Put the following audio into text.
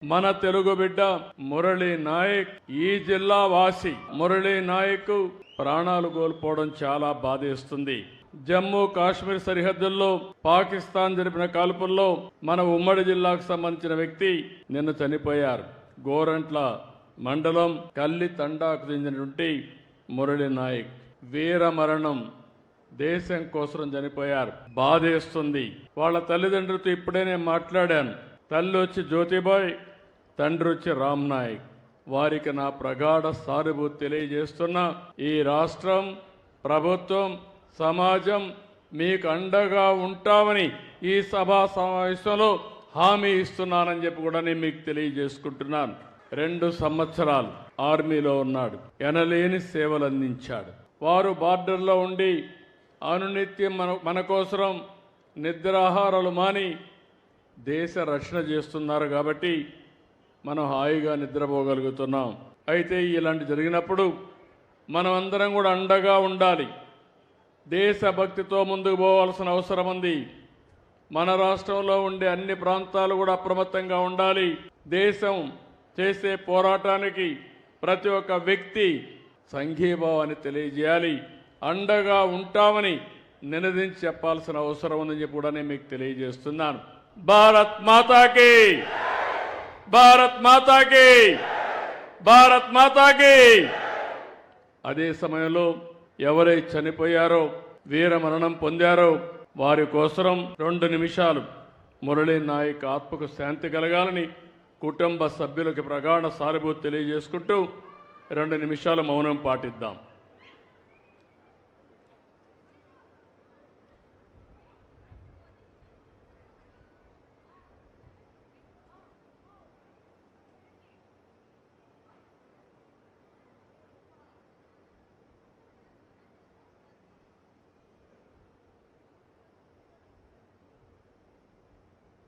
మన తెలుగు బిడ్డ మురళీ నాయక్ ఈ జిల్లా వాసి. మురళీ నాయక్ ప్రాణాలు కోల్పోవడం చాలా బాధేస్తుంది. జమ్మూ కాశ్మీర్ సరిహద్దుల్లో పాకిస్తాన్ జరిపిన కాల్పుల్లో మన ఉమ్మడి జిల్లాకు సంబంధించిన వ్యక్తి నిన్న చనిపోయారు. గోరంట్ల మండలం కల్లి తండాకు చెందినటువంటి మురళీ నాయక్ వీర మరణం. దేశం కోసం చనిపోయారు. బాధేస్తుంది. వాళ్ళ తల్లిదండ్రులతో ఇప్పుడే నేను మాట్లాడాను. తల్లి వచ్చి జ్యోతిబాయ్, తండ్రి వచ్చి రామ్ నాయక్. వారికి నా ప్రగాఢ సానుభూతి తెలియజేస్తున్నా. ఈ రాష్ట్రం, ప్రభుత్వం, సమాజం మీకు అండగా ఉంటామని ఈ సభా సమావేశంలో హామీ ఇస్తున్నానని చెప్పి కూడా నేను మీకు తెలియజేసుకుంటున్నాను. 2 సంవత్సరాలు ఆర్మీలో ఉన్నాడు. ఎనలేని సేవలు అందించాడు. వారు బార్డర్లో ఉండి అనునిత్యం మన కోసం నిద్రాహారాలు మాని దేశ రక్షణ చేస్తున్నారు కాబట్టి మనం హాయిగా నిద్రపోగలుగుతున్నాం. అయితే ఇలాంటి జరిగినప్పుడు మనం అందరం కూడా అండగా ఉండాలి. దేశభక్తితో ముందుకు పోవాల్సిన అవసరం ఉంది. మన రాష్ట్రంలో ఉండే అన్ని ప్రాంతాలు కూడా అప్రమత్తంగా ఉండాలి. దేశం చేసే పోరాటానికి ప్రతి ఒక్క వ్యక్తి సంఘీభావాన్ని తెలియజేయాలి. అండగా ఉంటామని నినదించి చెప్పాల్సిన అవసరం ఉందని చెప్పి కూడా నేను మీకు తెలియజేస్తున్నాను. భారత్ మాతాకి, భారత్ మాతాకి, భారత్ మాతాకి. అదే సమయంలో ఎవరైతే చనిపోయారో, వీర మరణం పొందారో వారి కోసం 2 నిమిషాలు మురళీ నాయక్ ఆత్మకు శాంతి కలగాలని కుటుంబ సభ్యులకు ప్రగాఢ సానుభూతి తెలియజేసుకుంటూ 2 నిమిషాలు మౌనం పాటిద్దాం.